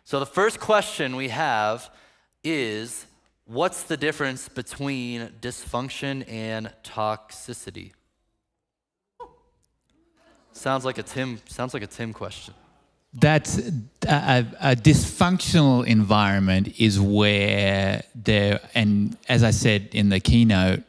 So the first question we have is, what's the difference between dysfunction and toxicity? Sounds like a Tim question. That's a dysfunctional environment is where and as I said in the keynote,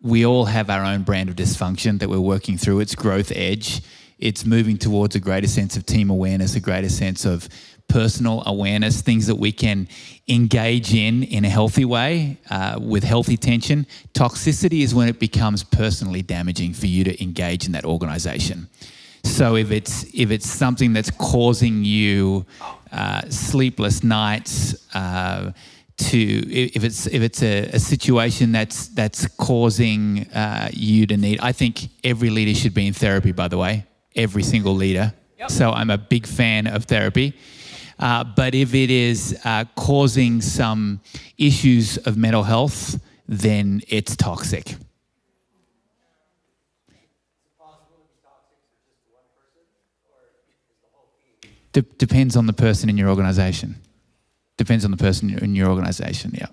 we all have our own brand of dysfunction that we're working through. It's growth edge. It's moving towards a greater sense of team awareness, a greater sense of personal awareness, things that we can engage in a healthy way with healthy tension. Toxicity is when it becomes personally damaging for you to engage in that organization. So if it's something that's causing you sleepless nights, if it's a situation that's causing you to need, I think every leader should be in therapy, by the way, every single leader. Yep. So I'm a big fan of therapy. But if it is causing some issues of mental health, then it's toxic. Depends on the person in your organization. Depends on the person in your organization, yeah.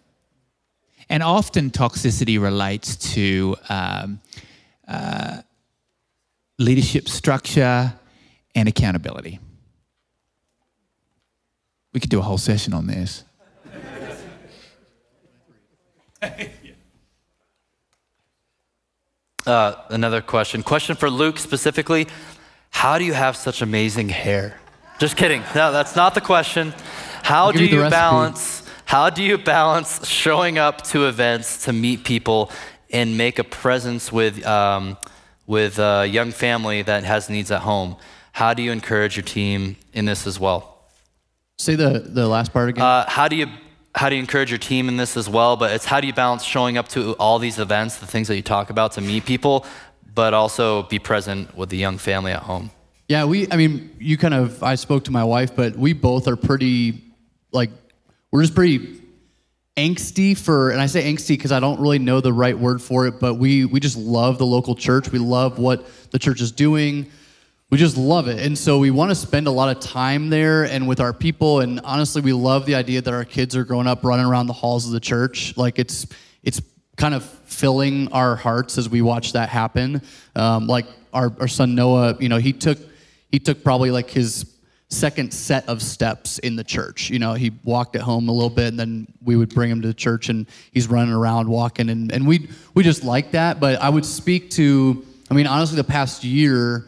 And often toxicity relates to leadership structure and accountability. We could do a whole session on this. Another question. Question for Luke specifically. How do you have such amazing hair? Just kidding. No, that's not the question. How do you balance showing up to events to meet people and make a presence with a young family that has needs at home? How do you encourage your team in this as well? Say the last part again. How do you encourage your team in this as well? But it's how do you balance showing up to all these events, the things that you talk about to meet people, but also be present with the young family at home? Yeah, I spoke to my wife, but we both are pretty, we're just pretty angsty and I say angsty because I don't really know the right word for it, but we just love the local church. We love what the church is doing. We just love it. And so we want to spend a lot of time there and with our people. And honestly, we love the idea that our kids are growing up running around the halls of the church. It's kind of filling our hearts as we watch that happen. Our son Noah, he took probably his second set of steps in the church. He walked at home a little bit, and then we would bring him to the church, and he's running around walking, and we just like that. But I would speak to, honestly, the past year,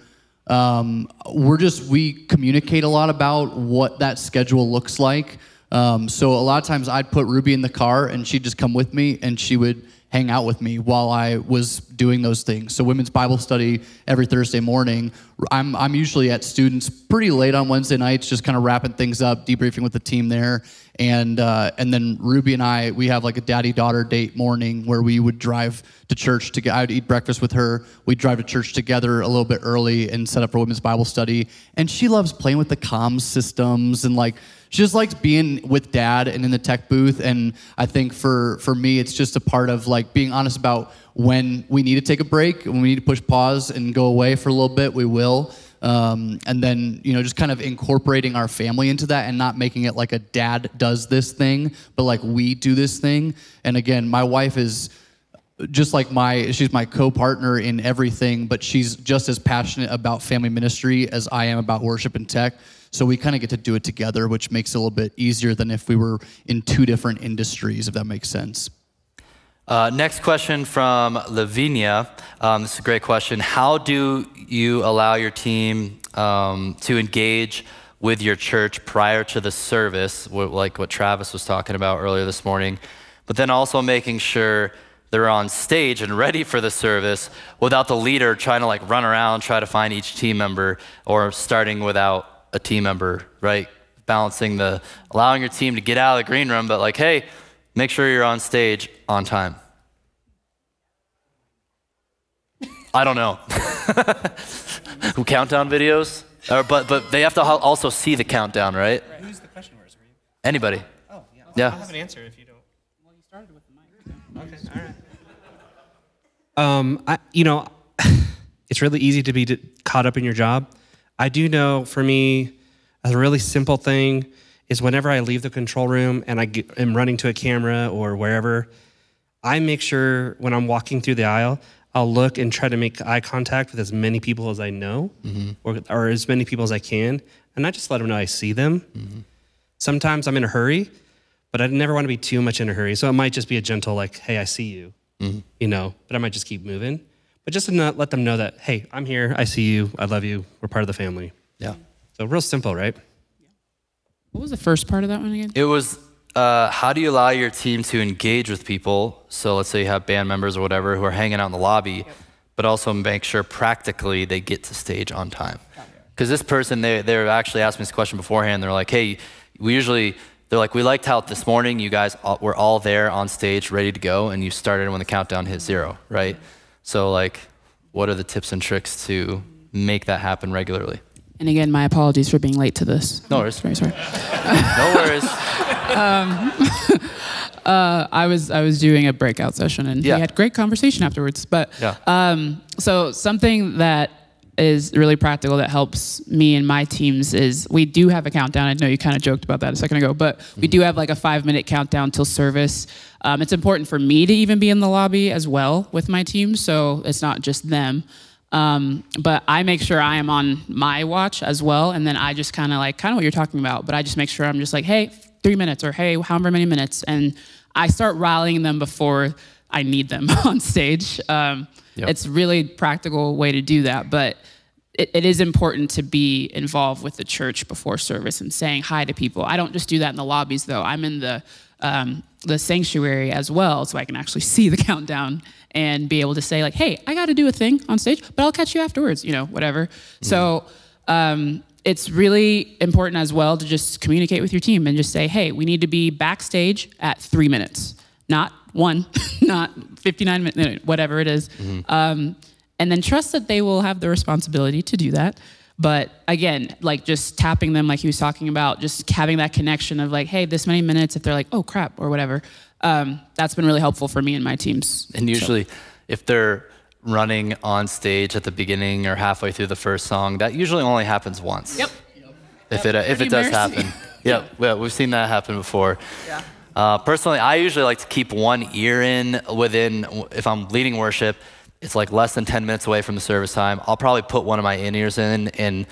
we communicate a lot about what that schedule looks like. So a lot of times I'd put Ruby in the car, and she'd just come with me, and she would hang out with me while I was doing those things. So women's Bible study every Thursday morning. I'm usually at students pretty late on Wednesday nights, just kind of wrapping things up, debriefing with the team there. And then Ruby and we have a daddy-daughter date morning where we would drive to church together. I would eat breakfast with her. We'd drive to church together a little bit early and set up for women's Bible study. And she loves playing with the comms systems and she just likes being with dad and in the tech booth. And I think for me, it's just a part of being honest about when we need to take a break, when we need to push pause and go away for a little bit, we will. And then, just kind of incorporating our family into that and not making it like a dad does this thing, but we do this thing. And again, my wife is just she's my co-partner in everything, but she's just as passionate about family ministry as I am about worship and tech. So we kind of get to do it together, which makes it a little bit easier than if we were in two different industries, if that makes sense. Next question from Lavinia. This is a great question. How do you allow your team to engage with your church prior to the service, like what Travis was talking about earlier this morning, but then also making sure they're on stage and ready for the service without the leader trying to run around, try to find each team member, or starting without a team member, right? Balancing allowing your team to get out of the green room, but hey, make sure you're on stage on time. I don't know. Countdown videos? But they have to also see the countdown, right? Who's the question for? Anybody. Oh, yeah. Yeah. I have an answer if you don't. Well, you started with the mic. Okay, all right. It's really easy to be caught up in your job. I do know, for me, a really simple thing is whenever I leave the control room and am running to a camera or wherever, I make sure when I'm walking through the aisle, I'll look and try to make eye contact with as many people as I know, or as many people as I can, and I just let them know I see them. Sometimes I'm in a hurry, but I never want to be too much in a hurry. So it might just be a gentle, like, hey, I see you, you know, but I might just keep moving. But just to not let them know that, hey, I'm here, I see you, I love you, we're part of the family. Yeah. So real simple, right? What was the first part of that one again? It was, how do you allow your team to engage with people? So let's say you have band members or whatever who are hanging out in the lobby, but also make sure practically they get to stage on time. Because this person, they actually asked me this question beforehand. They're like, hey, they're like, we liked how this morning you guys were all there on stage ready to go and you started when the countdown hit 0, right? So like, what are the tips and tricks to make that happen regularly? And again, my apologies for being late to this. No worries. Very sorry. No worries. I was doing a breakout session and we had great conversation afterwards. But so something that is really practical that helps me and my teams is we do have a countdown. I know you kind of joked about that a second ago, but we do have like a 5-minute countdown till service. It's important for me to even be in the lobby as well with my team, so it's not just them. But I make sure I am on my watch as well, and then I just kind of what you're talking about, but I just make sure I'm just like, hey, 3 minutes, or hey, however many minutes, and I start rallying them before I need them on stage. It's really practical way to do that, but it is important to be involved with the church before service and saying hi to people. I don't just do that in the lobbies though. I'm in the sanctuary as well, so I can actually see the countdown and be able to say like, hey, I got to do a thing on stage, but I'll catch you afterwards, you know, whatever. So it's really important as well to just communicate with your team and just say, hey, we need to be backstage at 3 minutes, not 1, not 59 minutes, whatever it is. And then trust that they will have the responsibility to do that. But again, like just tapping them like he was talking about, just having that connection of like, hey, this many minutes, if they're like, oh crap, or whatever. That's been really helpful for me and my teams. And usually if they're running on stage at the beginning or halfway through the first song, that usually only happens once. Yep. If it does happen. Yeah, we've seen that happen before. Yeah. Personally, I usually like to keep one ear in if I'm leading worship, it's like less than 10 minutes away from the service time. I'll probably put one of my in-ears in, and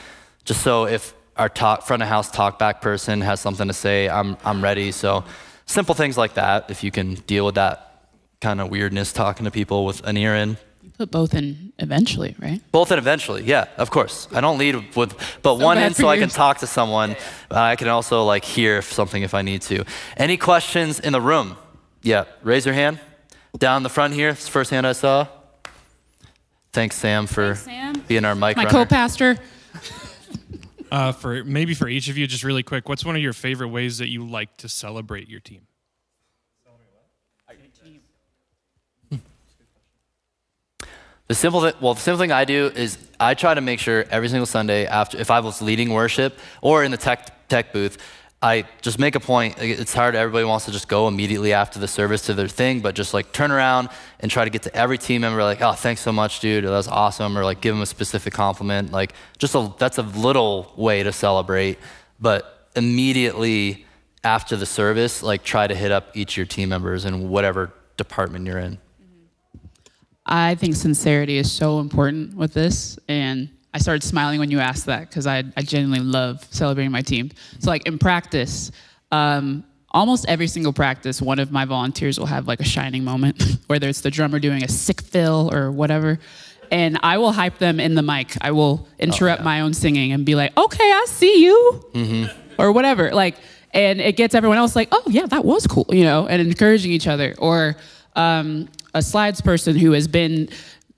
just so if our front of house talkback person has something to say, I'm ready. So simple things like that, if you can deal with that kind of weirdness talking to people with an ear in. You put both in eventually, right? Both in eventually, yeah, of course. I don't lead with, but one in so I can talk to someone. I can also like hear something if I need to. Any questions in the room? Yeah, raise your hand. Down the front here, it's the first hand I saw. Thanks, Sam, for being our mic runner. My co-pastor. For each of you, just really quick, what's one of your favorite ways that you like to celebrate your team? The simple thing I do is I try to make sure every single Sunday if I was leading worship or in the tech booth, I just make a point. It's hard. Everybody wants to just go immediately after the service to their thing, but just like turn around and try to get to every team member like, oh, thanks so much, dude. That was awesome. Or like give them a specific compliment. Like that's a little way to celebrate, but immediately after the service, like try to hit up each of your team members in whatever department you're in. I think sincerity is so important with this, and I started smiling when you asked that because I genuinely love celebrating my team. So like in practice, almost every single practice, one of my volunteers will have like a shining moment, whether it's the drummer doing a sick fill or whatever, and I will hype them in the mic. I will interrupt my own singing and be like, okay, I see you, or whatever. Like, and it gets everyone else like, oh yeah, that was cool, you know, and encouraging each other. Or a slides person who has been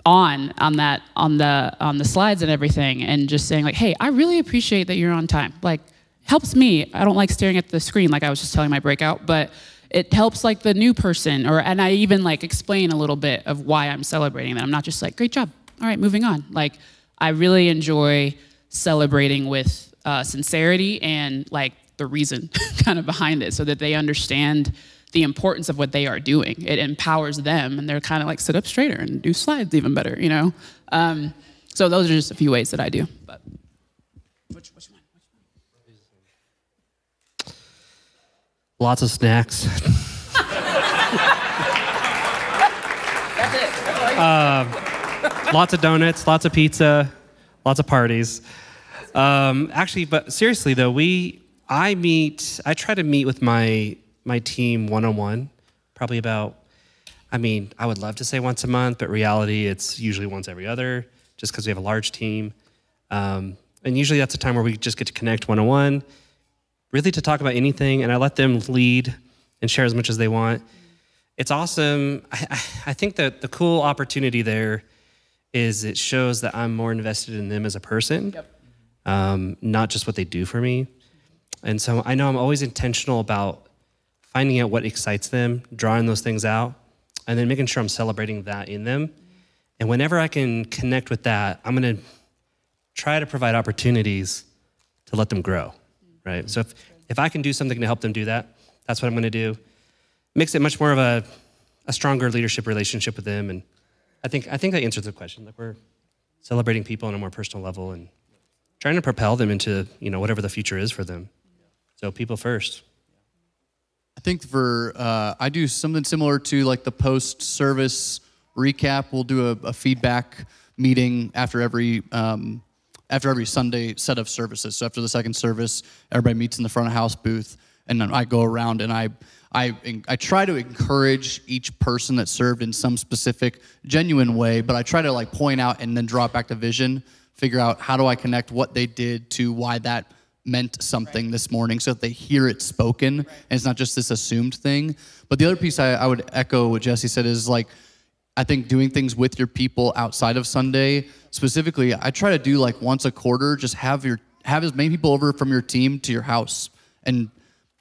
on the slides and everything, and just saying like, hey, I really appreciate that you're on time. Like, helps me. I don't like staring at the screen like I was just telling my breakout, but it helps like the new person, and I even like explain a little bit of why I'm celebrating that. I'm not just like, great job, all right, moving on. Like, I really enjoy celebrating with sincerity and like the reason kind of behind it, so that they understand the importance of what they are doing. It empowers them, and they're kind of like sit up straighter and do slides even better, you know? So those are just a few ways that I do. But which one? Lots of snacks. Lots of donuts, lots of pizza, lots of parties. Actually, but seriously though, I try to meet with my team one-on-one, probably about, I would love to say once a month, but reality, it's usually once every other, just because we have a large team. And usually that's a time where we just get to connect one-on-one, really to talk about anything, and I let them lead and share as much as they want. It's awesome. I think that the cool opportunity there is it shows that I'm more invested in them as a person, not just what they do for me. And so I know I'm always intentional about finding out what excites them, drawing those things out, and then making sure I'm celebrating that in them. And whenever I can connect with that, I'm gonna try to provide opportunities to let them grow, right? So if I can do something to help them do that, that's what I'm gonna do. Makes it much more of a stronger leadership relationship with them. And I think that answers the question. Like, we're celebrating people on a more personal level and trying to propel them into, whatever the future is for them. So people first. I think I do something similar to like the post-service recap. We'll do a feedback meeting after every Sunday set of services. So after the second service, everybody meets in the front of house booth, and then I go around and I try to encourage each person that served in some specific, genuine way, but I try to like point out and then draw it back to vision, figure out how do I connect what they did to why that meant something this morning, so that they hear it spoken, and it's not just this assumed thing. But the other piece I would echo what Jesse said is like, I think doing things with your people outside of Sunday, specifically, I try to do like once a quarter, just have as many people over from your team to your house, and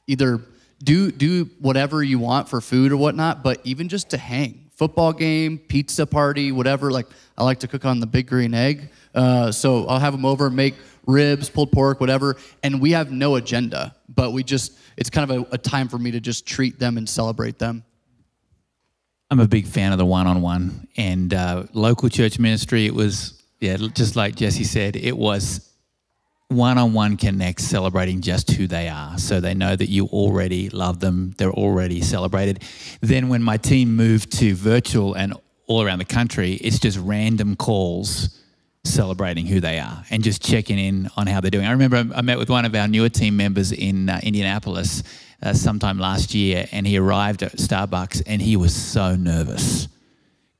either do whatever you want for food or whatnot, but even just to hang. Football game, pizza party, whatever. Like, I like to cook on the big green egg. So I'll have them over, make ribs, pulled pork, whatever. And we have no agenda, but it's kind of a time for me to just treat them and celebrate them. I'm a big fan of the one-on-one, and local church ministry, it was, just like Jesse said, it was one-on-one connect, celebrating just who they are, so they know that you already love them, they're already celebrated. Then when my team moved to virtual and all around the country, it's just random calls celebrating who they are and just checking in on how they're doing. I remember I met with one of our newer team members in Indianapolis sometime last year, and he arrived at Starbucks and he was so nervous,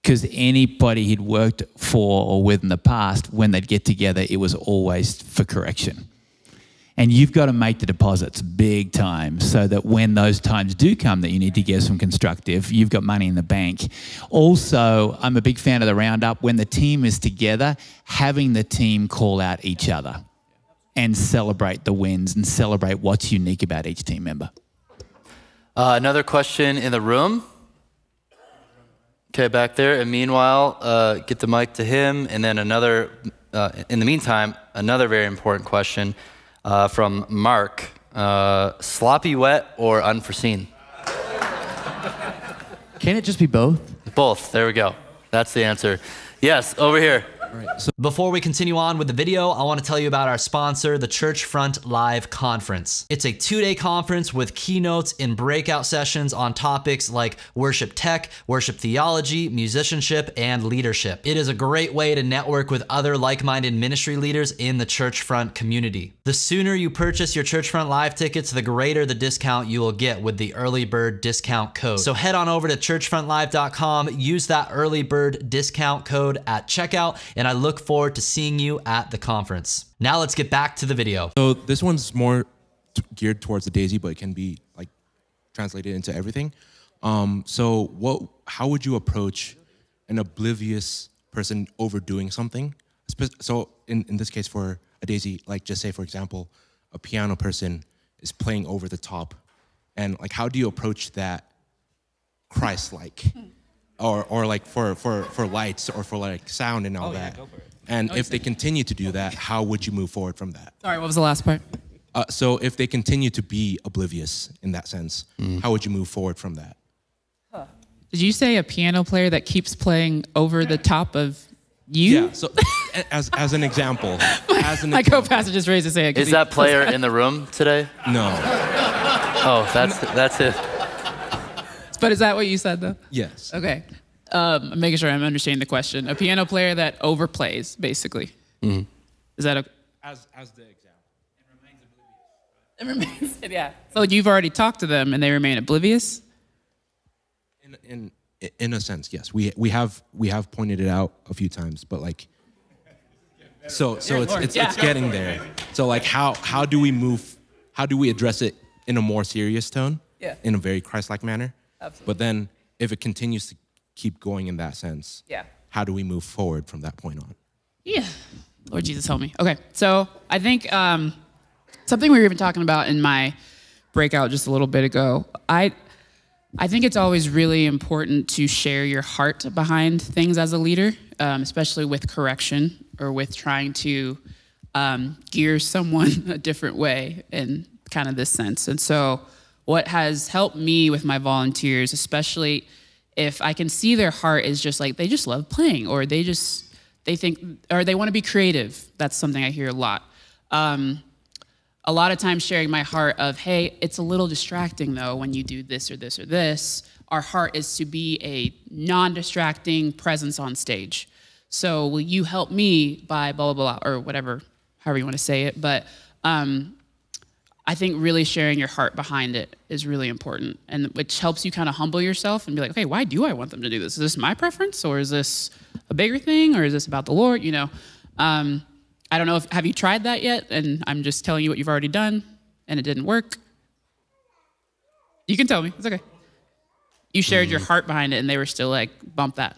because anybody he'd worked for or with in the past, when they'd get together, it was always for correction. And you've got to make the deposits big time, so that when those times do come that you need to give some constructive, you've got money in the bank. Also, I'm a big fan of the roundup. When the team is together, having the team call out each other and celebrate the wins and celebrate what's unique about each team member. Another question in the room. Okay, back there. And meanwhile, get the mic to him. And then another, in the meantime, another very important question from Mark. Sloppy wet or unforeseen? Can it just be both? Both. There we go. That's the answer. Yes, over here. Right. So before we continue on with the video, I want to tell you about our sponsor, the Churchfront Live Conference. It's a 2-day conference with keynotes and breakout sessions on topics like worship tech, worship theology, musicianship, and leadership. It is a great way to network with other like-minded ministry leaders in the Churchfront community. The sooner you purchase your Churchfront Live tickets, the greater the discount you will get with the early bird discount code. So head on over to churchfrontlive.com, use that early bird discount code at checkout, and I look forward to seeing you at the conference. Now let's get back to the video. So this one's more geared towards the Daisy, but it can be like translated into everything. So how would you approach an oblivious person overdoing something? So in this case for a Daisy, like just say for example, a piano person is playing over the top, and like how do you approach that Christ-like? Or like for lights or for like sound and all that. And if they continue to do that, how would you move forward from that? Sorry, what was the last part? So if they continue to be oblivious in that sense, how would you move forward from that? Did you say a piano player that keeps playing over the top of you? Yeah, so as an example. My co-pastor just raised his hand. Is that player in the room today? No. Oh, that's it. But is that what you said, though? Yes. Okay. I'm making sure I'm understanding the question. A piano player that overplays, basically. Mm-hmm. Is that As the example. It remains, yeah. So you've already talked to them and they remain oblivious? In a sense, yes. We have pointed it out a few times, but like, so it's getting there. So like, how do we address it in a more serious tone? Yeah. In a very Christ-like manner. Absolutely. But then if it continues to keep going in that sense, yeah, how do we move forward from that point on? Yeah. Lord Jesus, help me. Okay, so I think something we were even talking about in my breakout just a little bit ago, I think it's always really important to share your heart behind things as a leader, especially with correction or with trying to gear someone a different way in kind of this sense. And so what has helped me with my volunteers, especially if I can see their heart is just like, they just love playing, or they think, or they want to be creative. That's something I hear a lot. A lot of times sharing my heart of, hey, it's a little distracting though when you do this or this or this. Our heart is to be a non-distracting presence on stage. So will you help me by blah, blah, blah, or whatever, however you want to say it. But I think really sharing your heart behind it is really important, and which helps you kind of humble yourself and be like, okay, why do I want them to do this? Is this my preference, or is this a bigger thing, or is this about the Lord? You know, I don't know have you tried that yet? And I'm just telling you what you've already done, and it didn't work. You can tell me, it's okay. You shared your heart behind it, and they were still like, bump that.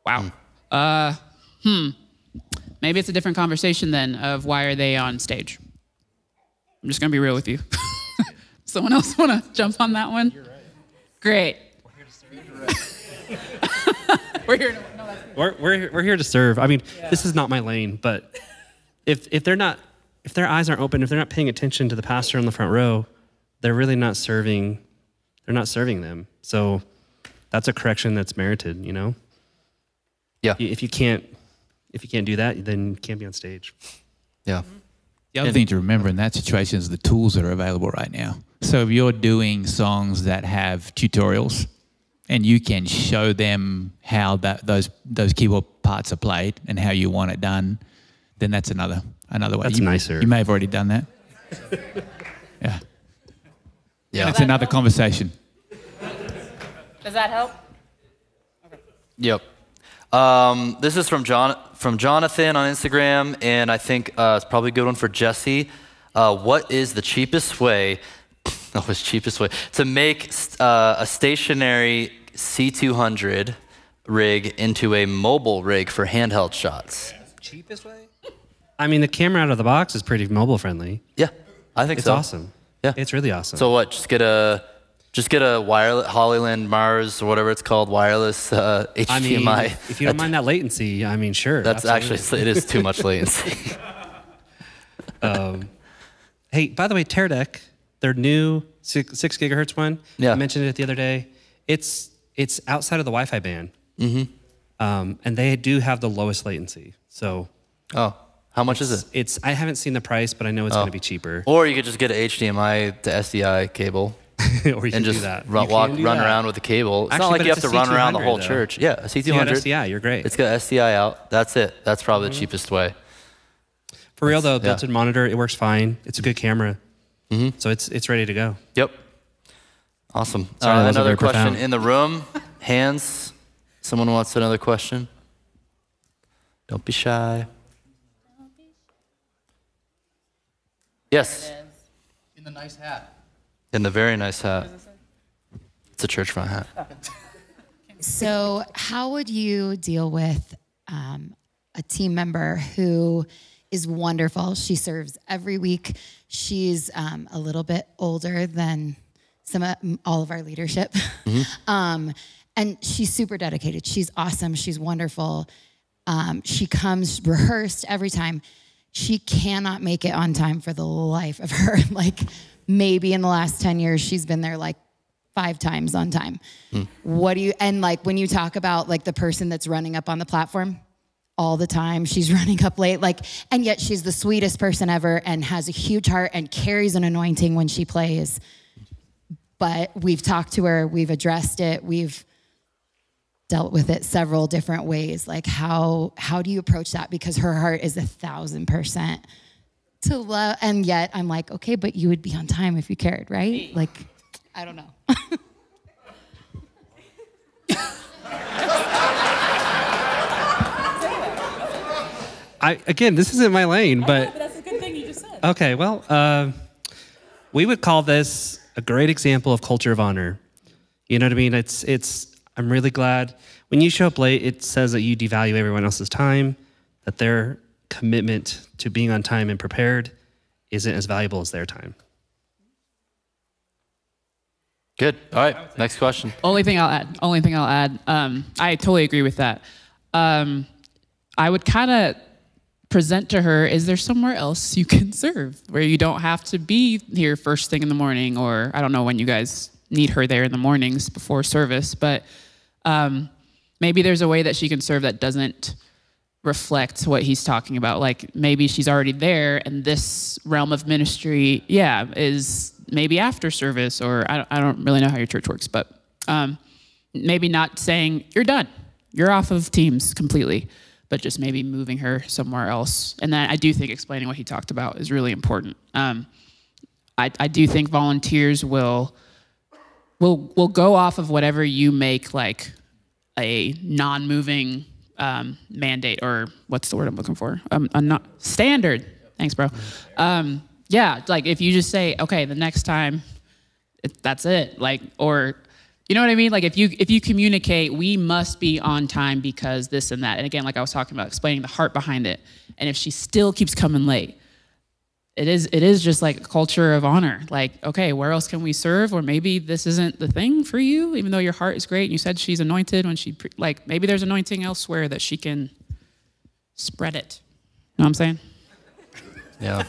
Wow. Maybe it's a different conversation then of why are they on stage? I'm just gonna be real with you. Someone else wanna jump on that one? You're right. Great. We're here to serve. We're here to serve. I mean, This is not my lane, but if their eyes aren't open, if they're not paying attention to the pastor in the front row, they're really not serving. They're not serving them. So that's a correction that's merited, you know? Yeah. If you can't do that, then you can't be on stage. Yeah. The other thing to remember in that situation is the tools that are available right now. So if you're doing songs that have tutorials and you can show them how those keyboard parts are played and how you want it done, then that's another way. That's nicer. You may have already done that. Yeah. Yeah. It's another conversation. Does that help? Okay. Yep. This is from Jonathan on Instagram, and I think it's probably a good one for Jesse. What is the cheapest way to make a stationary C200 rig into a mobile rig for handheld shots? Cheapest way? I mean, the camera out of the box is pretty mobile friendly. Yeah, I think it's so. Awesome. Yeah, it's really awesome. So what? Just get a wireless Hollyland Mars or whatever it's called, wireless HDMI. I mean, if you don't mind that latency, I mean, sure. That's absolutely. actually, it is too much latency. Hey, by the way, Teradek, their new 6 gigahertz one, I mentioned it the other day. It's outside of the Wi-Fi band. Mm-hmm. And they do have the lowest latency. So. Oh, how much is it? I haven't seen the price, but I know it's going to be cheaper. Or you could just get an HDMI to SDI cable. Or you and can just do that. run around with the cable. It's Actually, not like you have to run around the whole though. church. Yeah, a C200. You got SDI, you're great. It's got SDI out. That's it. That's probably the cheapest way. For real though, built-in monitor, it works fine. It's a good camera. Mm-hmm. So it's ready to go. Yep. Awesome. Sorry, another question profound. in the room. Hands. Someone wants another question? Don't be shy. Yes. In the nice hat. In the very nice hat. It's a Churchfront hat. So how would you deal with a team member who is wonderful? She serves every week. She's a little bit older than all of our leadership. Mm-hmm. And she's super dedicated. She's awesome. She's wonderful. She comes rehearsed every time. She cannot make it on time for the life of her. Like maybe in the last 10 years, she's been there like 5 times on time. And like when you talk about like the person that's running up on the platform all the time, she's running up late, like, and yet she's the sweetest person ever and has a huge heart and carries an anointing when she plays. but we've talked to her, we've addressed it, we've dealt with it several different ways. Like how do you approach that? Because her heart is 1,000% to love, and yet I'm like, okay, but you would be on time if you cared, right? Like, I don't know. Again, this isn't my lane, but that's a good thing you just said. okay. Well, we would call this a great example of culture of honor. You know what I mean? I'm really glad when you show up late. It says that you devalue everyone else's time, that their commitment to being on time and prepared isn't as valuable as their time. Good. All right. Next question. Only thing I'll add. I totally agree with that. I would kind of present to her, is there somewhere else you can serve where you don't have to be here first thing in the morning, or I don't know when you guys need her there in the mornings before service, but maybe there's a way that she can serve that doesn't reflect what he's talking about. Like maybe she's already there and this realm of ministry, is maybe after service, or I don't really know how your church works, but maybe not saying you're done, you're off of teams completely, but just maybe moving her somewhere else. And then I do think explaining what he talked about is really important. I do think volunteers will go off of whatever you make like a non-moving mandate, or what's the word I'm looking for? A not standard. Thanks, bro. Like if you just say, okay, the next time, that's it. Like, or you know what I mean? Like if you communicate, we must be on time because this and that. And again, like I was talking about, explaining the heart behind it. And if she still keeps coming late, it is just like a culture of honor. Like, okay, where else can we serve? Or maybe this isn't the thing for you, even though your heart is great. And you said she's anointed when like maybe there's anointing elsewhere that she can spread it. You know what I'm saying? Yeah.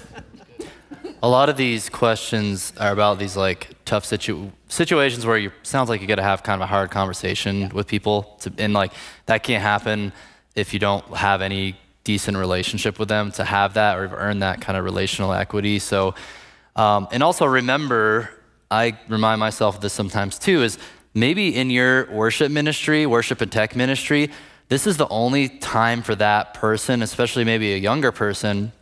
A lot of these questions are about these like tough situations where sounds like you got to have kind of a hard conversation with people, and like that can't happen if you don't have any decent relationship with them to have that or earn that kind of relational equity. So, and also remember, I remind myself of this sometimes too, is maybe in your worship ministry, worship and tech ministry, this is the only time for that person, especially maybe a younger person.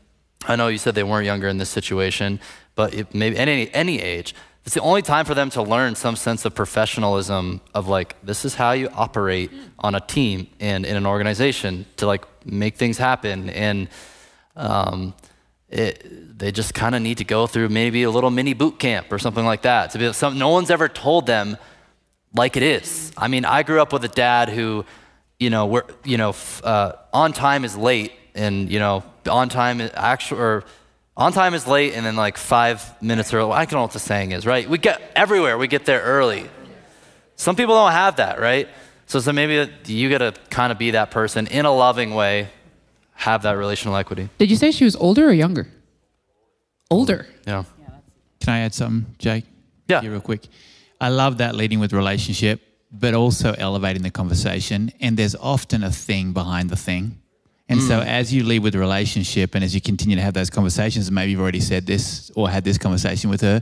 I know you said they weren't younger in this situation, but maybe at any age, it's the only time for them to learn some sense of professionalism of like, this is how you operate on a team and in an organization to like make things happen. And they just kind of need to go through maybe a little mini boot camp or something like that. To be something no one's ever told them like it is. I mean, I grew up with a dad who, on time is late, and on time is late, and then like 5 minutes early. I don't know what the saying is, right? We get there early. Some people don't have that, right? So maybe you got to kind of be that person in a loving way, have that relational equity. Did you say she was older or younger? Older. Yeah. Can I add something, Jake? Yeah. Real quick. I love that leading with relationship, but also elevating the conversation. And there's often a thing behind the thing. And so as you lead with relationship and as you continue to have those conversations, maybe you've already said this or had this conversation with her,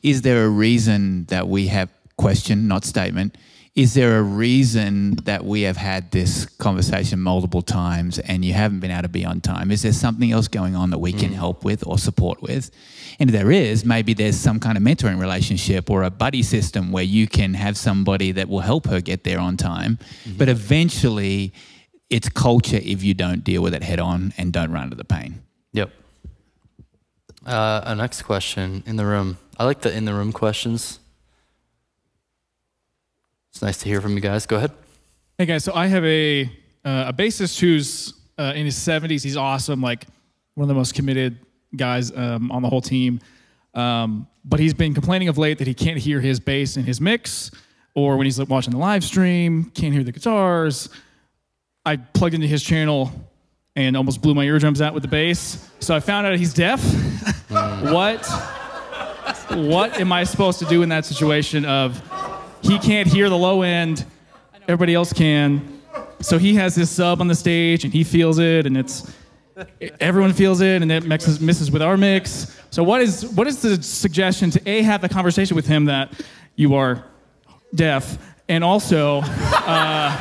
is there a reason that we have question, not statement, is there a reason that we have had this conversation multiple times and you haven't been able to be on time? Is there something else going on that we can help with or support with? And if there is, maybe there's some kind of mentoring relationship or a buddy system where you can have somebody that will help her get there on time. But eventually, it's culture if you don't deal with it head on and don't run into the pain. Yep. Our next question in the room. I like the in the room questions. It's nice to hear from you guys. Go ahead. Hey guys, so I have a bassist who's in his 70s. He's awesome, like one of the most committed guys on the whole team. But he's been complaining of late that he can't hear his bass in his mix, or when he's watching the live stream, can't hear the guitars. I plugged into his channel and almost blew my eardrums out with the bass. So I found out he's deaf. What am I supposed to do in that situation of he can't hear the low end, everybody else can. So he has this sub on the stage and he feels it, and everyone feels it, and it messes with our mix. So what is the suggestion to have the conversation with him that you are deaf, and also how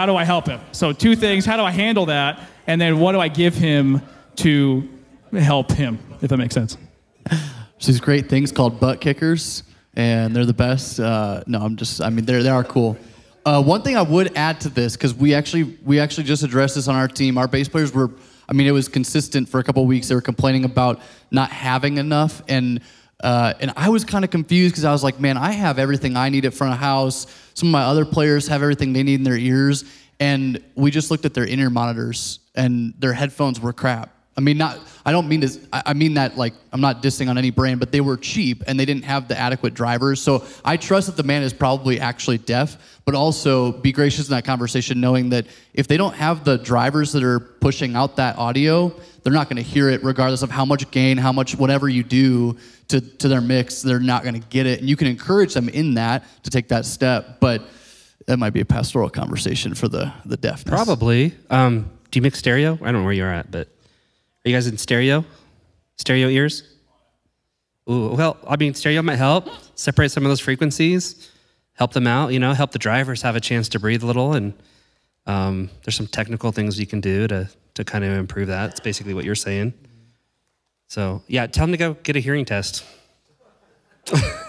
do I help him? So 2 things, how do I handle that? And then what do I give him to help him, if that makes sense? There's these great things called butt kickers, and they're the best. They are cool. One thing I would add to this, because we actually just addressed this on our team. Our bass players were, it was consistent for a couple of weeks. They were complaining about not having enough, and I was kind of confused because I was like, man, I have everything I need at front of house. Some of my other players have everything they need in their ears, and we just looked at their in-ear monitors, and their headphones were crap. I mean that like, I'm not dissing on any brand, but they were cheap and they didn't have the adequate drivers. So I trust that the man is probably actually deaf, but also be gracious in that conversation, knowing that if they don't have the drivers that are pushing out that audio, they're not going to hear it regardless of how much gain, how much whatever you do to their mix, they're not going to get it. And you can encourage them in that to take that step, but that might be a pastoral conversation for the deafness. Probably. Do you mix stereo? I don't know where you're at, but are you guys in stereo? Stereo ears? Ooh, well, stereo might help. Separate some of those frequencies, help them out, help the drivers have a chance to breathe a little. And there's some technical things you can do to kind of improve that. It's basically what you're saying. So, yeah, tell them to go get a hearing test.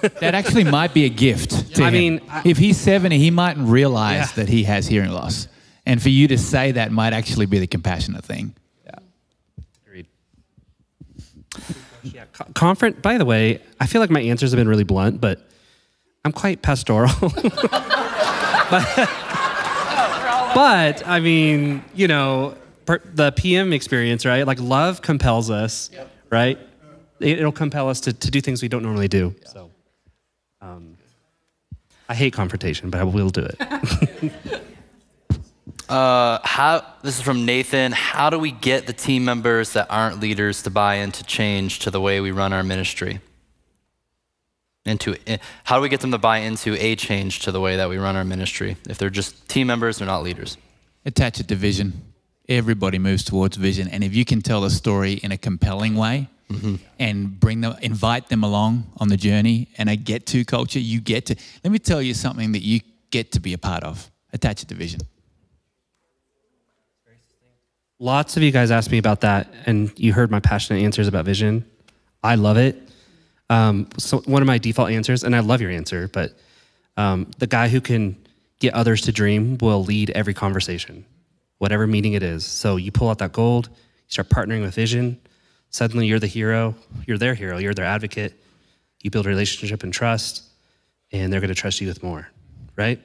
That actually might be a gift to him. If he's 70, he mightn't realize that he has hearing loss. And for you to say that might actually be the compassionate thing. Yeah, by the way, I feel like my answers have been really blunt, but I'm quite pastoral. but the PM experience, right? Like love compels us, right? It'll compel us to do things we don't normally do. Yeah. So, I hate confrontation, but I will do it. This is from Nathan. How do we get the team members that aren't leaders to buy into change to the way we run our ministry? How do we get them to buy into a change to the way that we run our ministry? If they're just team members, they're not leaders. Attach it to vision. Everybody moves towards vision. And if you can tell a story in a compelling way and invite them along on the journey and a get-to culture, let me tell you something that you get to be a part of. Attach it to vision. Lots of you guys asked me about that, and you heard my passionate answers about vision. I love it. So one of my default answers, and I love your answer, but the guy who can get others to dream will lead every conversation, whatever meeting it is. So you pull out that gold, you start partnering with vision. Suddenly you're the hero, you're their hero, you're their advocate. You build a relationship and trust, and they're going to trust you with more, right?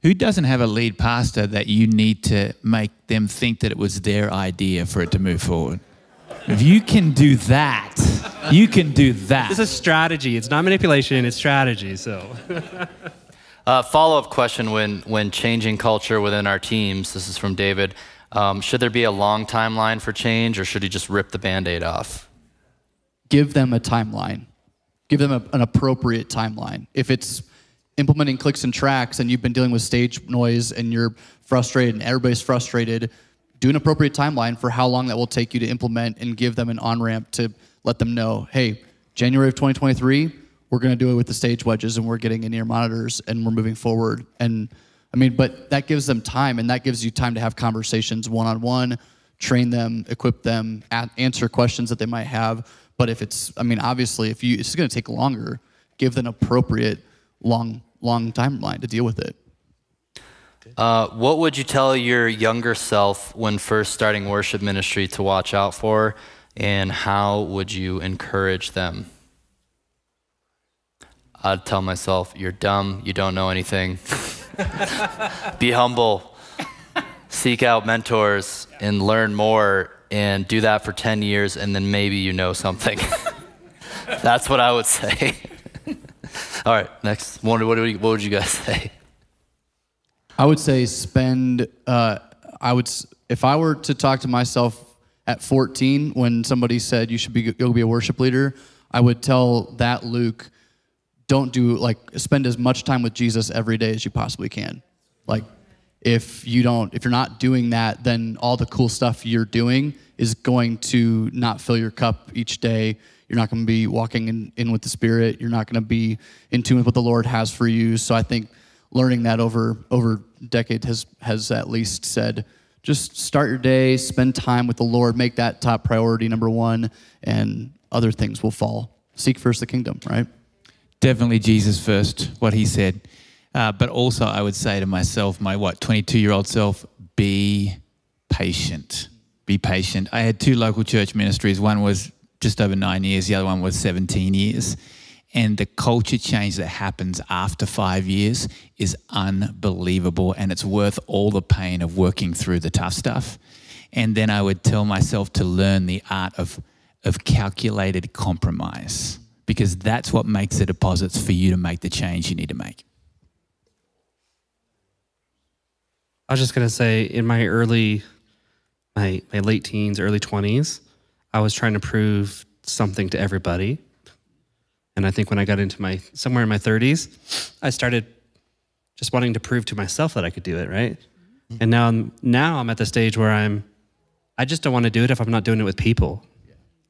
Who doesn't have a lead pastor that you need to make them think that it was their idea for it to move forward? If you can do that, you can do that. This is strategy. It's not manipulation, it's strategy, so. Follow-up question when changing culture within our teams, this is from David, should there be a long timeline for change or should he just rip the Band-Aid off? Give them a timeline. Give them an appropriate timeline. If it's implementing clicks and tracks and you've been dealing with stage noise and you're frustrated and everybody's frustrated, do an appropriate timeline for how long that will take you to implement and give them an on-ramp to let them know, hey, January of 2023, we're going to do it with the stage wedges and we're getting in-ear monitors and we're moving forward. And but that gives them time and that gives you time to have conversations one-on-one, train them, equip them, answer questions that they might have. But if it's, obviously, it's going to take longer, give them an appropriate long timeline to deal with it. What would you tell your younger self when first starting worship ministry to watch out for, and how would you encourage them? I'd tell myself, you're dumb, you don't know anything. Be humble, seek out mentors, and learn more, and do that for 10 years, and then maybe you know something. That's what I would say. All right, next. What would you guys say? I would say if I were to talk to myself at 14 when somebody said you should go be a worship leader, I would tell that Luke, spend as much time with Jesus every day as you possibly can. If you're not doing that, then all the cool stuff you're doing is going to not fill your cup each day. You're not going to be walking in with the Spirit. You're not going to be in tune with what the Lord has for you. So I think learning that over decades has at least said, just start your day, spend time with the Lord, make that top priority number one, and other things will fall. Seek first the kingdom, right? Definitely Jesus first, what he said. But also I would say to myself, my 22-year-old self, be patient. Be patient. I had 2 local church ministries. One was just over 9 years. The other one was 17 years. And the culture change that happens after 5 years is unbelievable. And it's worth all the pain of working through the tough stuff. And then I would tell myself to learn the art of calculated compromise, because that's what makes the deposits for you to make the change you need to make. I was just going to say, in my late teens, early 20s, I was trying to prove something to everybody. And I think when I got into somewhere in my 30s, I started just wanting to prove to myself that I could do it, right? And now I'm at the stage where I just don't want to do it if I'm not doing it with people,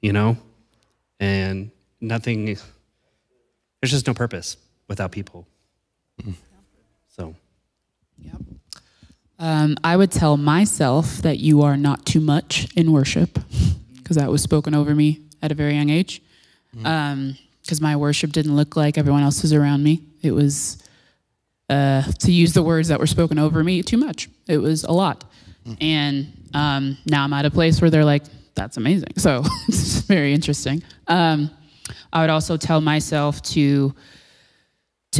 you know? And there's just no purpose without people. So. Yep. I would tell myself that you are not too much in worship, because that was spoken over me at a very young age. Because my worship didn't look like everyone else's around me. It was, to use the words that were spoken over me, too much. It was a lot. And now I'm at a place where they're like, that's amazing. So it's very interesting. I would also tell myself to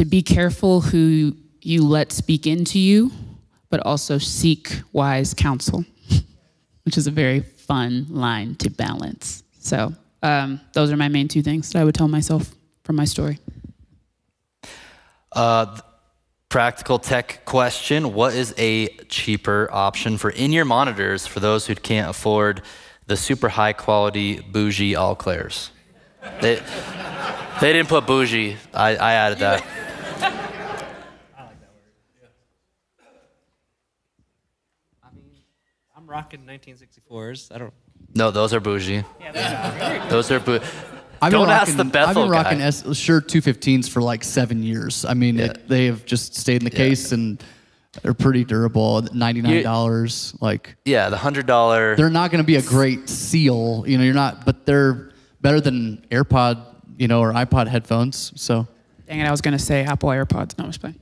be careful who you let speak into you, but also seek wise counsel, which is a very fun line to balance. So those are my main 2 things that I would tell myself from my story. Practical tech question. What is a cheaper option for in-ear monitors for those who can't afford the super high quality bougie all clairs? They didn't put bougie. I added that. Rocking 1964s. I don't. No, those are bougie. Yeah, those are bougie. Don't ask the Bethel I've been rocking guy. Shure 215s for like 7 years. I mean, they have just stayed in the case and they're pretty durable. $99, like. Yeah, the $100. They're not going to be a great seal, you know. You're not, but they're better than AirPod, you know, or iPod headphones. So. Dang it! I was going to say Apple AirPods. No, I'm just playing.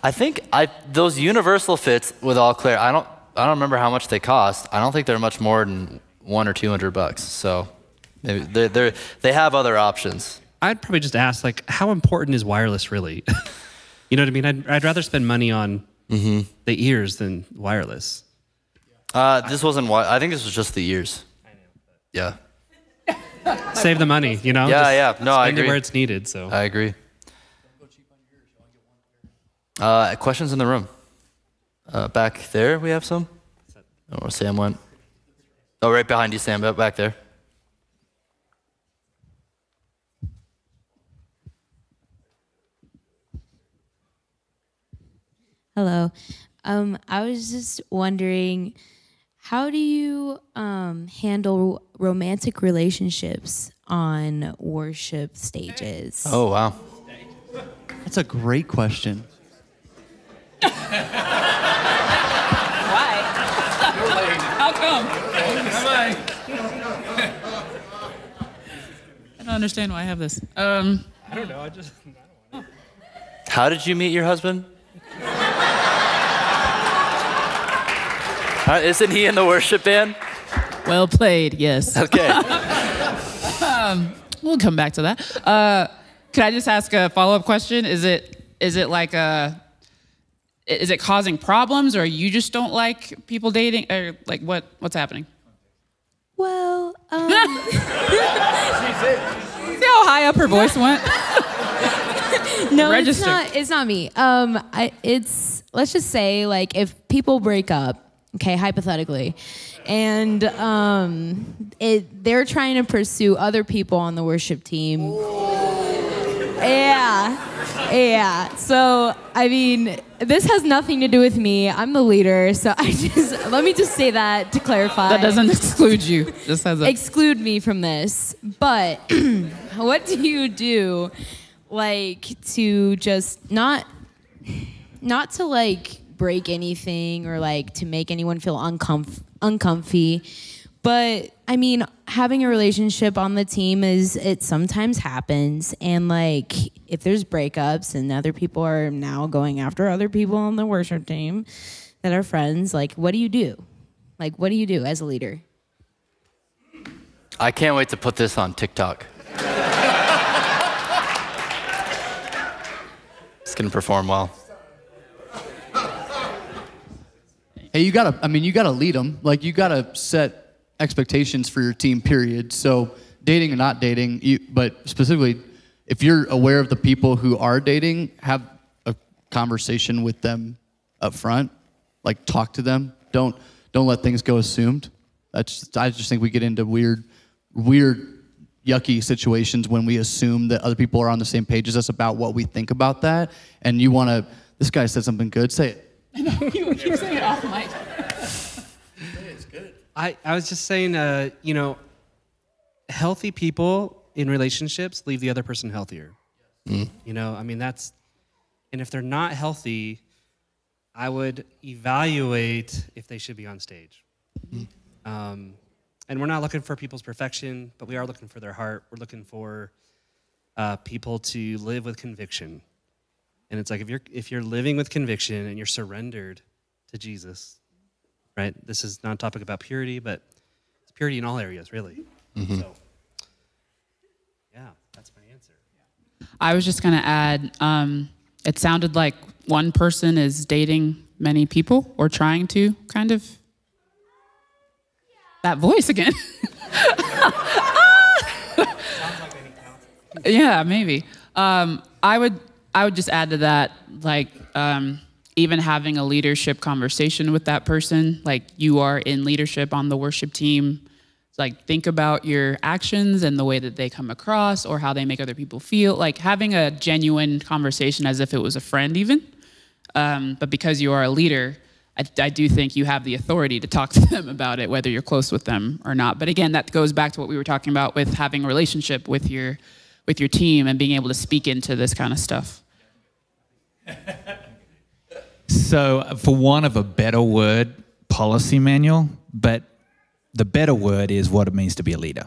I think those universal fits with all clear. I don't remember how much they cost. I don't think they're much more than $100 or $200. So maybe they have other options. I'd probably just ask, like, how important is wireless really? You know what I mean? I'd rather spend money on the ears than wireless. This wasn't. I think this was just the ears. I know. Yeah. Save the money, you know? Yeah. No, I agree. Where it's needed. So I agree. Questions in the room? Back there, we have some. Oh, Sam went. Oh, right behind you, Sam. Back there. Hello. I was just wondering, how do you handle romantic relationships on worship stages? Oh, wow. That's a great question. Why? How come? I don't understand why I have this. I don't know. How did you meet your husband? Isn't he in the worship band? Well played, yes. Okay. We'll come back to that. Could I just ask a follow-up question? Is it like is it causing problems, or you just don't like people dating, or like what's happening? Well, see how high up her voice went? No, Register. it's not me. Let's just say, like, if people break up, okay, hypothetically, and they're trying to pursue other people on the worship team. Yeah. Yeah. So, I mean, this has nothing to do with me. I'm the leader. So let me just say that to clarify. That doesn't exclude you. Just as a exclude me from this. But what do you do, like, to just not to, like, break anything or, like, to make anyone feel uncomfy. But, I mean, having a relationship on the team it sometimes happens. And, like, if there's breakups and other people are now going after other people on the worship team that are friends, like, what do you do? Like, what do you do as a leader? I can't wait to put this on TikTok. It's going to perform well. Hey, you gotta lead them. Like, you gotta set expectations for your team, period. So dating and not dating, but specifically, if you're aware of the people who are dating, have a conversation with them up front. Like, talk to them. Don't let things go assumed. I just think we get into weird, yucky situations when we assume that other people are on the same page as us about what we think about that. And you wanna, this guy said something good, say it. I know, you're saying it off mic. It's good. I was just saying, healthy people in relationships leave the other person healthier. Mm. And if they're not healthy, I would evaluate if they should be on stage. Mm. And we're not looking for people's perfection, but we are looking for their heart. We're looking for people to live with conviction. And it's like, if you're living with conviction and you're surrendered to Jesus, right? This is not a topic about purity, but it's purity in all areas, really. Mm-hmm. So, yeah, that's my answer. I was just going to add, it sounded like one person is dating many people or trying to, kind of. That voice again. Yeah, maybe. I would just add to that, like, even having a leadership conversation with that person, like, you are in leadership on the worship team. It's like, think about your actions and the way that they come across or how they make other people feel. Like, having a genuine conversation as if it was a friend even. But because you are a leader, I do think you have the authority to talk to them about it, whether you're close with them or not. But again, that goes back to what we were talking about with having a relationship with your team and being able to speak into this kind of stuff. So, for want of a better word, policy manual, but the better word is what it means to be a leader.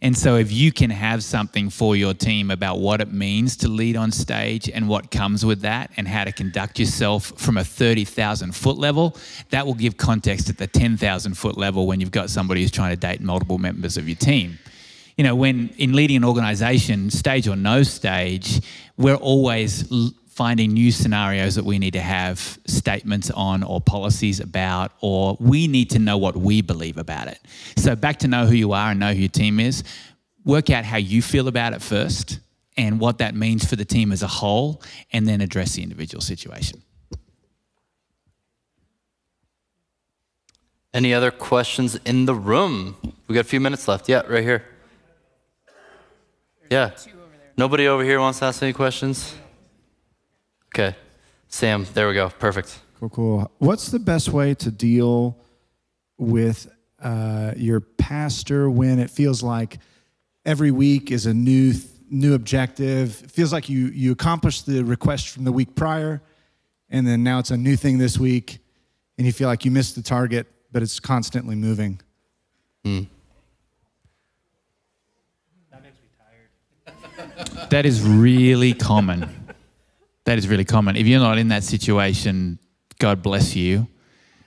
And so if you can have something for your team about what it means to lead on stage and what comes with that and how to conduct yourself from a 30,000-foot level, that will give context at the 10,000-foot level when you've got somebody who's trying to date multiple members of your team. You know, when in leading an organization, stage or no stage, we're always finding new scenarios that we need to have statements on or policies about, or we need to know what we believe about it. So back to know who you are and know who your team is, work out how you feel about it first and what that means for the team as a whole, and then address the individual situation. Any other questions in the room? We got a few minutes left. Yeah, right here. Yeah. Nobody over here wants to ask any questions? Okay. Sam, there we go. Perfect. Cool. What's the best way to deal with your pastor when it feels like every week is a new objective? It feels like you accomplished the request from the week prior, and then now it's a new thing this week, and you feel like you missed the target, but it's constantly moving. Mm. That makes me tired. That is really common. That is really common. If you're not in that situation, God bless you.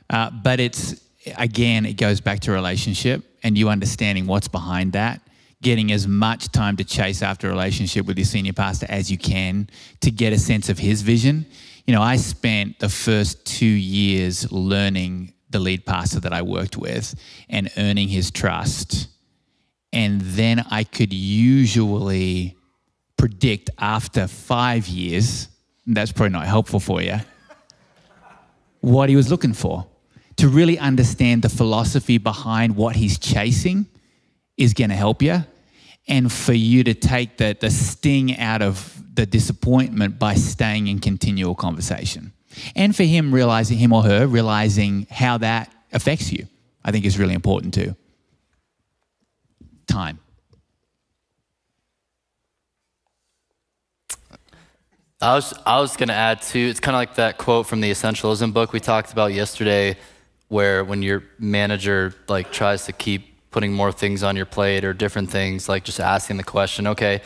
But it's, again, it goes back to relationship and you understanding what's behind that, getting as much time to chase after a relationship with your senior pastor as you can to get a sense of his vision. You know, I spent the first 2 years learning the lead pastor that I worked with and earning his trust. And then I could usually predict after 5 years, that's probably not helpful for you, what he was looking for. To really understand the philosophy behind what he's chasing is going to help you. and for you to take the sting out of the disappointment by staying in continual conversation. And for him or her realizing how that affects you, I think is really important too. Time. I was going to add too, it's kind of like that quote from the Essentialism book we talked about yesterday, where when your manager like tries to keep putting more things on your plate or different things, like just asking the question, okay,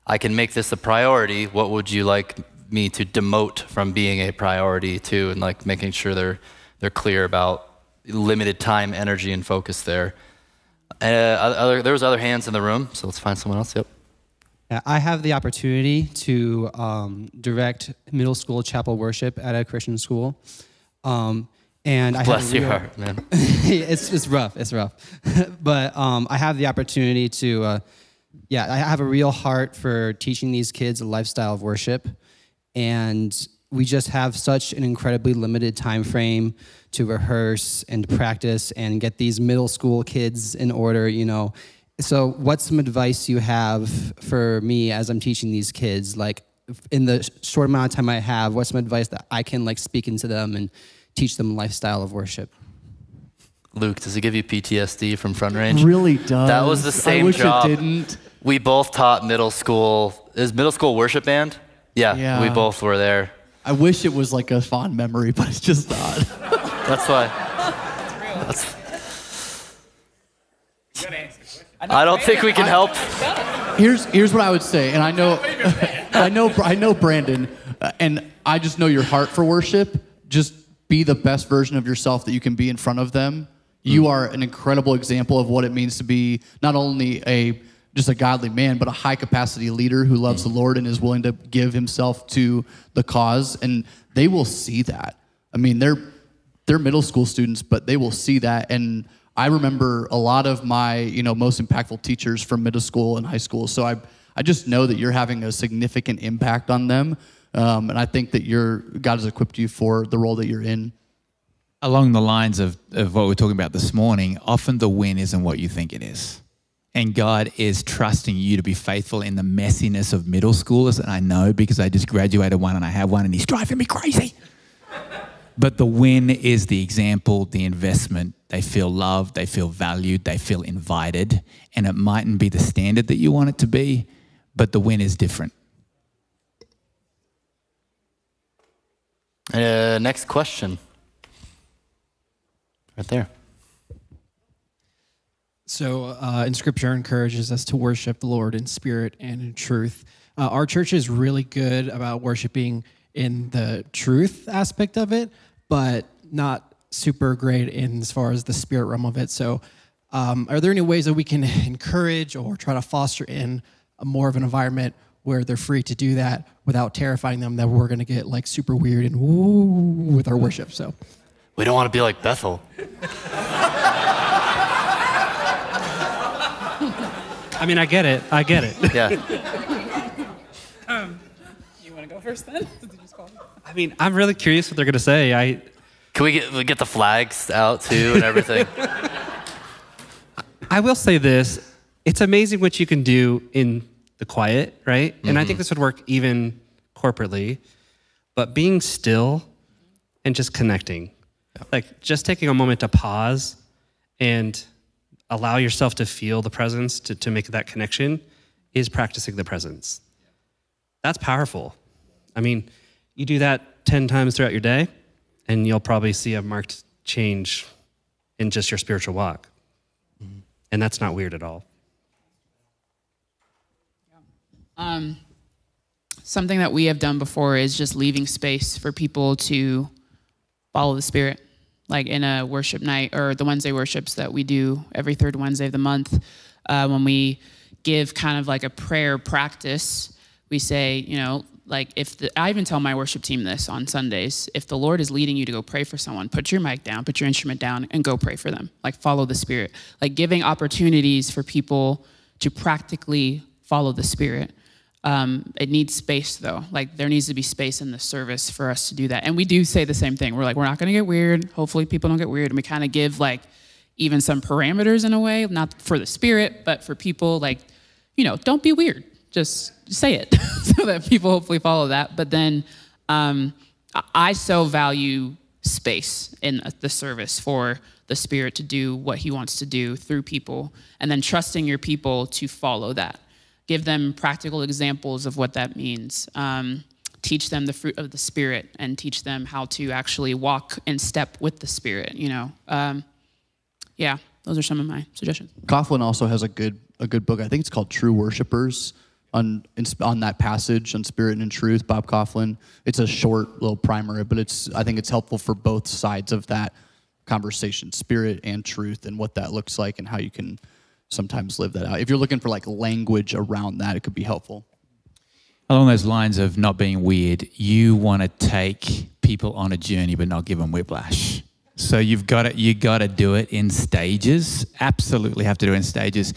I can make this a priority. What would you like me to demote from being a priority to? And like making sure they're clear about limited time, energy, and focus there. There was other hands in the room, so let's find someone else. Yep. I have the opportunity to direct middle school chapel worship at a Christian school. And I Bless your heart, man. It's rough. But I have the opportunity to, I have a real heart for teaching these kids a lifestyle of worship. And we just have such an incredibly limited time frame to rehearse and practice and get these middle school kids in order, you know. So what's some advice you have for me as I'm teaching these kids? Like in the short amount of time I have, what's some advice that I can like speak into them and teach them a lifestyle of worship? Luke, does it give you PTSD from Front Range? It really does. That was the same I wish job. It didn't. We both taught middle school. Is middle school worship band? Yeah, we both were there. I wish it was like a fond memory, but it's just not. That's why. I don't think we can help. Here's what I would say, and I know Brandon, and I just know your heart for worship. Just be the best version of yourself that you can be in front of them. You are an incredible example of what it means to be not only just a godly man, but a high capacity leader who loves the Lord and is willing to give himself to the cause. And they will see that. I mean, they're middle school students, but they will see that. And I remember a lot of my, most impactful teachers from middle school and high school. So I just know that you're having a significant impact on them. And I think that God has equipped you for the role that you're in. Along the lines of what we're talking about this morning, often the win isn't what you think it is. And God is trusting you to be faithful in the messiness of middle schoolers. And I know because I just graduated one and I have one and he's driving me crazy. But the win is the example, the investment. They feel loved, they feel valued, they feel invited. And it mightn't be the standard that you want it to be, but the win is different. Next question. Right there. So in Scripture encourages us to worship the Lord in spirit and in truth. Our church is really good about worshiping in the truth aspect of it, but not super great in as far as the spirit realm of it. So are there any ways that we can encourage or try to foster in a more of an environment where they're free to do that without terrifying them that we're going to get like super weird and woo with our worship? So we don't want to be like Bethel. I mean, I get it. Yeah. You want to go first then? I mean, I'm really curious what they're going to say. Can we get the flags out too and everything? I will say this. It's amazing what you can do in the quiet, right? And I think this would work even corporately. But being still and just connecting. Like just taking a moment to pause and allow yourself to feel the presence, to make that connection, is practicing the presence. That's powerful. I mean, you do that 10 times throughout your day, and you'll probably see a marked change in just your spiritual walk. And that's not weird at all. Something that we have done before is just leaving space for people to follow the Spirit. Like in a worship night or the Wednesday worships that we do every third Wednesday of the month, when we give kind of like a prayer practice, we say, like I even tell my worship team this on Sundays, if the Lord is leading you to go pray for someone, put your mic down, put your instrument down and go pray for them. Like follow the Spirit, like giving opportunities for people to practically follow the Spirit. It needs space though. Like there needs to be space in the service for us to do that. And we do say the same thing. We're like, we're not going to get weird. Hopefully people don't get weird. And we kind of give like even some parameters in a way, not for the Spirit, but for people like, don't be weird. Just say it so that people hopefully follow that. But then I so value space in the service for the Spirit to do what he wants to do through people, and then trusting your people to follow that. Give them practical examples of what that means. Teach them the fruit of the Spirit and teach them how to actually walk in step with the Spirit, Yeah, those are some of my suggestions. Coughlin also has a good book. I think it's called True Worshipers on that passage on Spirit and Truth, Bob Coughlin. It's a short little primer, but I think it's helpful for both sides of that conversation, Spirit and truth, and what that looks like and how you can sometimes live that out. If you're looking for like language around that, it could be helpful. Along those lines of not being weird, you want to take people on a journey but not give them whiplash. So you got to do it in stages. Absolutely have to do it in stages.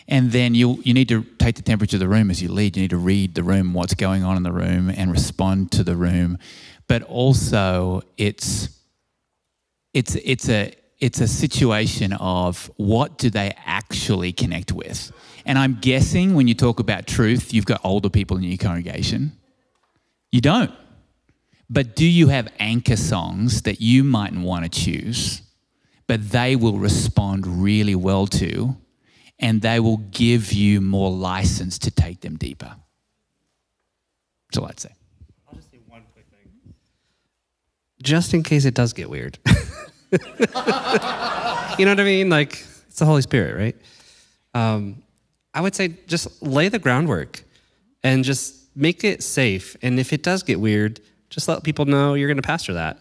And then you need to take the temperature of the room as you lead. You need to read the room, what's going on in the room, and respond to the room. But also, it's a situation of what do they actually connect with. And I'm guessing when you talk about truth, you've got older people in your congregation. You don't. But do you have anchor songs that you mightn't want to choose, but they will respond really well to, and they will give you more license to take them deeper? That's all I'd say. I'll just say one quick thing. Just in case it does get weird. You know what I mean? Like, it's the Holy Spirit, right? I would say just lay the groundwork and just make it safe. And if it does get weird, just let people know you're going to pastor that.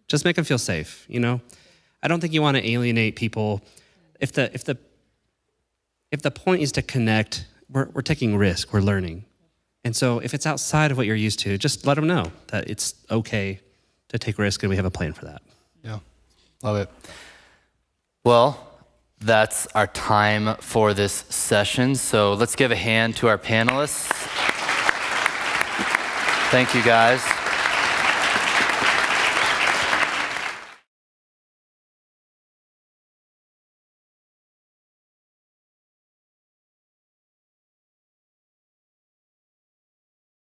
Just make them feel safe, I don't think you want to alienate people. If the point is to connect, we're taking risk, we're learning. And so if it's outside of what you're used to, just let them know that it's okay to take risk and we have a plan for that. Yeah, love it. Well, that's our time for this session. So let's give a hand to our panelists. Thank you, guys.